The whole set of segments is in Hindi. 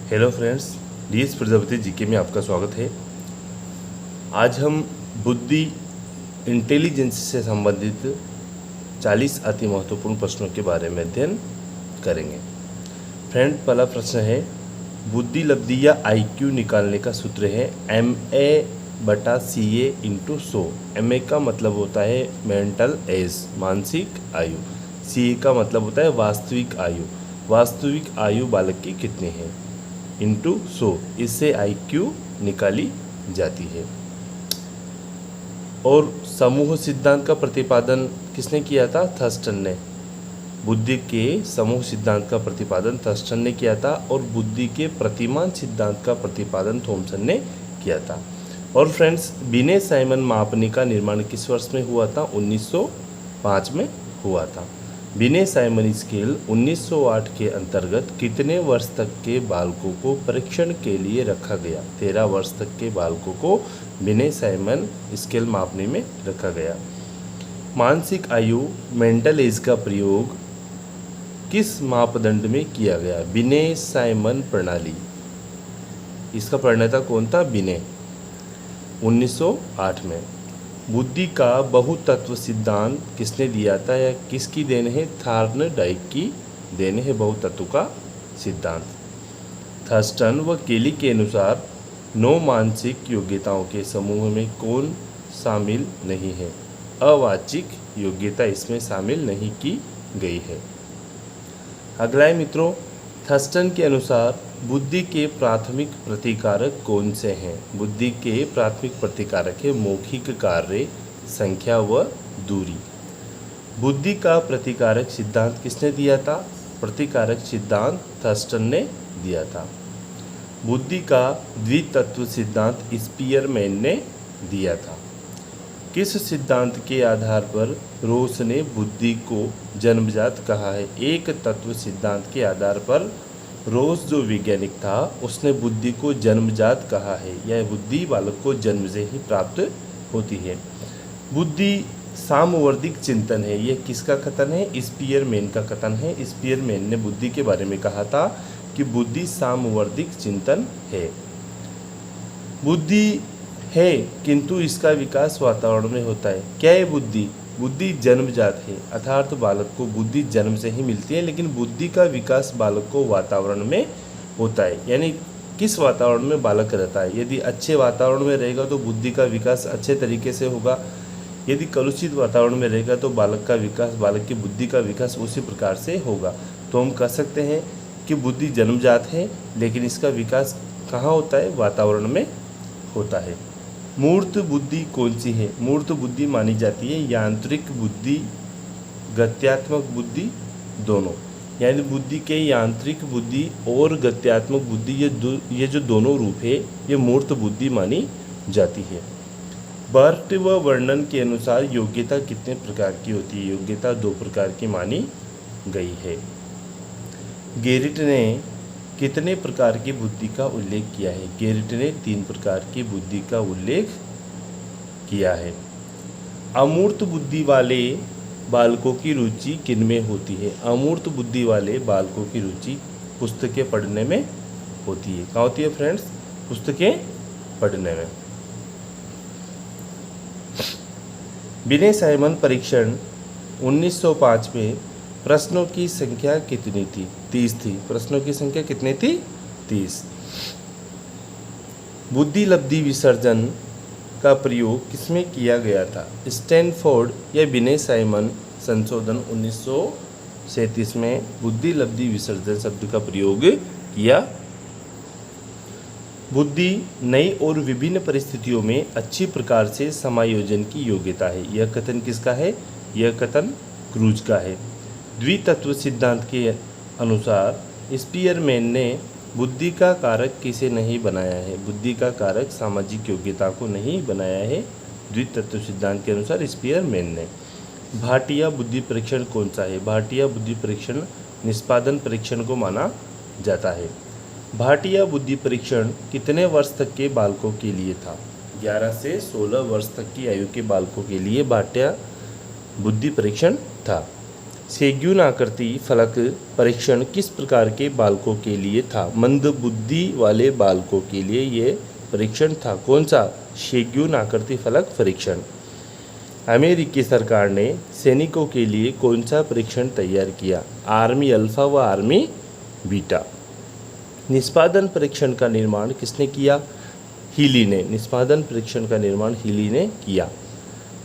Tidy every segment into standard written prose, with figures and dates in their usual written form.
Hello friends, DS Prajapati GK में आपका स्वागत है। आज हम बुद्धि इंटेलिजेंस से संबंधित 40 अति महत्वपूर्ण प्रश्नों के बारे में अध्ययन करेंगे। फ्रेंड, पहला प्रश्न है, बुद्धि लब्धि या आईक्यू निकालने का सूत्र है MA/CA × 100। MA का मतलब होता है मेंटल एज, मानसिक आयु। CA का मतलब होता है वास्तविक आयु। वास्तविक आयु बालक की कितनी है × 100। इससे आईक्यू निकाली जाती है। और समूह सिद्धांत का प्रतिपादन किसने किया था? थर्स्टन ने। बुद्धि के समूह सिद्धांत का प्रतिपादन थर्स्टन ने किया था और बुद्धि के प्रतिमान सिद्धांत का प्रतिपादन थॉमसन ने किया था। और फ्रेंड्स, बिने साइमन मापनी का निर्माण किस वर्ष में हुआ था? 1905 में हुआ था। बिने साइमन स्केल 1908 के अंतर्गत कितने वर्ष तक के बालकों को परीक्षण के लिए रखा गया? 13 वर्ष तक के बालकों को बिने साइमन स्केल मापने में रखा गया। मानसिक आयु मेंटल एज का प्रयोग किस मापदंड में किया गया? बिने साइमन प्रणाली। इसका प्रणेता कौन था? बिने। 1908 में। बुद्धि का बहुतत्व सिद्धांत किसने दिया था या किसकी देन है? थॉर्नडाइक की देन है बहुतत्व का सिद्धांत। थर्स्टन व केली के अनुसार 9 मानसिक योग्यताओं के समूह में कौन शामिल नहीं है? अवाचिक योग्यता इसमें शामिल नहीं की गई है। अगला है मित्रों, थर्स्टन के अनुसार बुद्धि के प्राथमिक प्रतिकारक कौन से हैं? बुद्धि के प्राथमिक प्रतिकारक है मौखिक कार्य, संख्या व दूरी। बुद्धि का प्रतिकारक सिद्धांत किसने दिया था? प्रतिकारक सिद्धांत थर्स्टन ने दिया था। बुद्धि का द्वितत्व सिद्धांत स्पीयरमैन ने दिया था। किस सिद्धांत के आधार पर रोस ने बुद्धि को जन्मजात कहा है? एक तत्व सिद्धांत के आधार पर रोस जो वैज्ञानिक था उसने बुद्धि को जन्मजात कहा है। यह बुद्धि बालक को जन्म से ही प्राप्त होती है। बुद्धि सामवर्दिक चिंतन है। यह किसका कथन है? स्पीयरमैन का कथन है। स्पीयरमैन ने बुद्धि के बारे में कहा था कि बुद्धि सामवर्दिक चिंतन है। बुद्धि है किंतु इसका विकास वातावरण में होता है। क्या है बुद्धि? बुद्धि जन्मजात है, अर्थात बालक को बुद्धि जन्म से ही मिलती है, लेकिन बुद्धि का विकास बालक को वातावरण में होता है। यानी किस वातावरण में बालक रहता है। यदि अच्छे वातावरण में रहेगा तो बुद्धि का विकास अच्छे तरीके से होगा। यदि कलुषित वातावरण में रहेगा तो बालक का विकास, बालक की बुद्धि का विकास उसी प्रकार से होगा। तो हम कह सकते हैं कि बुद्धि जन्मजात है, लेकिन इसका विकास कहाँ होता है? वातावरण में होता है। मूर्त बुद्धि कौन सी है? मूर्त बुद्धि मानी जाती है यांत्रिक बुद्धि, गत्यात्मक बुद्धि दोनों। यानी बुद्धि के यांत्रिक बुद्धि और गत्यात्मक बुद्धि, ये जो दोनों रूप है ये मूर्त बुद्धि मानी जाती है। बर्ट व वर्णन के अनुसार योग्यता कितने प्रकार की होती है? योग्यता 2 प्रकार की मानी गई है। गेरिट ने कितने प्रकार की बुद्धि का उल्लेख किया है? गेरिट ने 3 प्रकार की बुद्धि का उल्लेख किया है। अमूर्त बुद्धि वाले बालकों की रुचि किनमें होती है? अमूर्त बुद्धि वाले बालकों की रुचि पुस्तकें पढ़ने में होती है। कहाँ होती है फ्रेंड्स? पुस्तकें पढ़ने में। बिने साइमन परीक्षण 1905 में प्रश्नों की संख्या कितनी थी? 30 थी। प्रश्नों की संख्या कितनी थी? 30। बुद्धि लब्धि विसर्जन का प्रयोग किसमें किया गया था? स्टैनफोर्ड या बिने साइमन संशोधन 1937 में बुद्धि लब्धि विसर्जन शब्द का प्रयोग किया। बुद्धि नई और विभिन्न परिस्थितियों में अच्छी प्रकार से समायोजन की योग्यता है। यह कथन किसका है? यह कथन क्रूज का है। द्वितत्व सिद्धांत के अनुसार स्पीयरमैन ने बुद्धि का कारक किसे नहीं बनाया है? बुद्धि का कारक सामाजिक योग्यता को नहीं बनाया है द्वितत्व सिद्धांत के अनुसार स्पीयरमैन ने। भाटिया बुद्धि परीक्षण कौन सा है? भाटिया बुद्धि परीक्षण निष्पादन परीक्षण को माना जाता है। भाटिया बुद्धि परीक्षण कितने वर्ष तक के बालकों के लिए था? 11 से 16 वर्ष तक की आयु के बालकों के लिए भाटिया बुद्धि परीक्षण था। सेग्यून आकृति फलक परीक्षण किस प्रकार के बालकों के लिए था? मंदबुद्धि वाले बालकों के लिए ये परीक्षण था। कौन सा? सेग्यून आकृति फलक परीक्षण। अमेरिकी सरकार ने सैनिकों के लिए कौन सा परीक्षण तैयार किया? आर्मी अल्फा व आर्मी बीटा। निष्पादन परीक्षण का निर्माण किसने किया? हीली ने। निष्पादन परीक्षण का निर्माण हीली ने किया।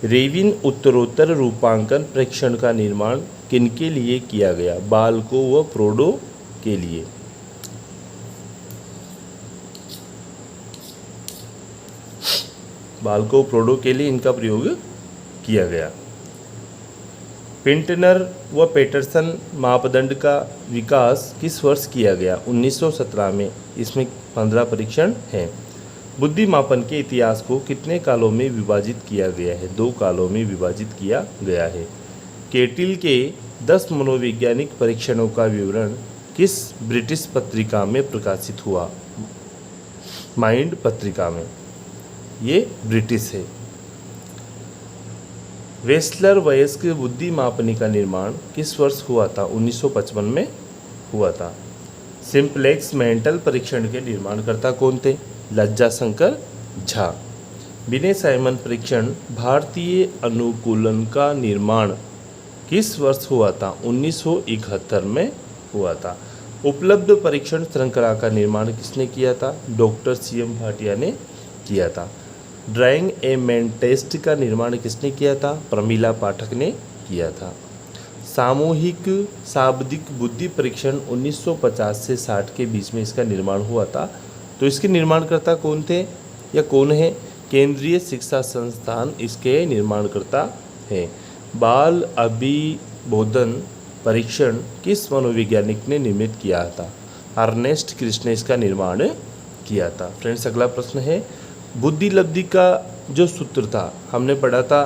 रेविन उत्तरोत्तर रूपांकन परीक्षण का निर्माण किनके लिए किया गया? बाल्को व प्रोडो के लिए। बाल्को प्रोडो के लिए इनका प्रयोग किया गया। पिंटनर व पेटरसन मापदंड का विकास किस वर्ष किया गया? 1917 में। इसमें 15 परीक्षण हैं। बुद्धि मापन के इतिहास को कितने कालों में विभाजित किया गया है? 2 कालों में विभाजित किया गया है। केटिल के 10 मनोवैज्ञानिक परीक्षणों का विवरण किस ब्रिटिश पत्रिका में प्रकाशित हुआ? माइंड पत्रिका में। ये ब्रिटिश है। वेस्लर वयस्क बुद्धि मापनी का निर्माण किस वर्ष हुआ था? 1955 में हुआ था। सिंप्लेक्स मेंटल परीक्षण के निर्माणकर्ता कौन थे? लज्जाशंकर झा। बिने साइमन परीक्षण भारतीय अनुकूलन का निर्माण किस वर्ष हुआ था? 1971 में हुआ था। उपलब्ध परीक्षण श्रृंखला का निर्माण किसने किया था? डॉक्टर CM भाटिया ने किया था। ड्राइंग ए मैन टेस्ट का निर्माण किसने किया था? प्रमीला पाठक ने किया था। सामूहिक शाब्दिक बुद्धि परीक्षण 1950 से 60 के बीच में इसका निर्माण हुआ था। तो इसके निर्माणकर्ता कौन थे या कौन है? केंद्रीय शिक्षा संस्थान इसके निर्माणकर्ता हैं। बाल अभिबोधन परीक्षण किस मनोवैज्ञानिक ने निर्मित किया था? अर्नेस्ट क्रिश ने इसका निर्माण किया था। फ्रेंड्स, अगला प्रश्न है, बुद्धि लब्धि का जो सूत्र था हमने पढ़ा था,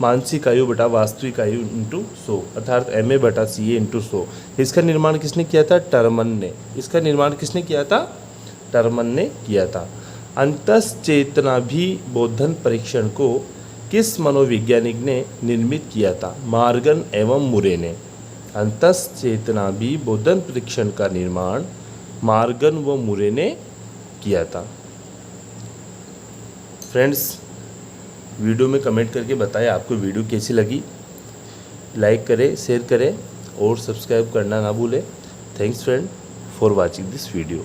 मानसिक आयु बटा वास्तविक आयु इंटू 100, अर्थात MA/CA इंटू 100। इसका निर्माण किसने किया था? टर्मन ने। इसका निर्माण किसने किया था? टर्मन ने किया था। अंतश्चेतनाभिबोधन परीक्षण को किस मनोवैज्ञानिक ने निर्मित किया था? मॉर्गन एवं मुरे ने। अंतश्चेतनाभिबोधन परीक्षण का निर्माण मॉर्गन व मुरे ने किया था। फ्रेंड्स, वीडियो में कमेंट करके बताएं आपको वीडियो कैसी लगी। लाइक करें, शेयर करें और सब्सक्राइब करना ना भूलें। Thanks friend for watching this video.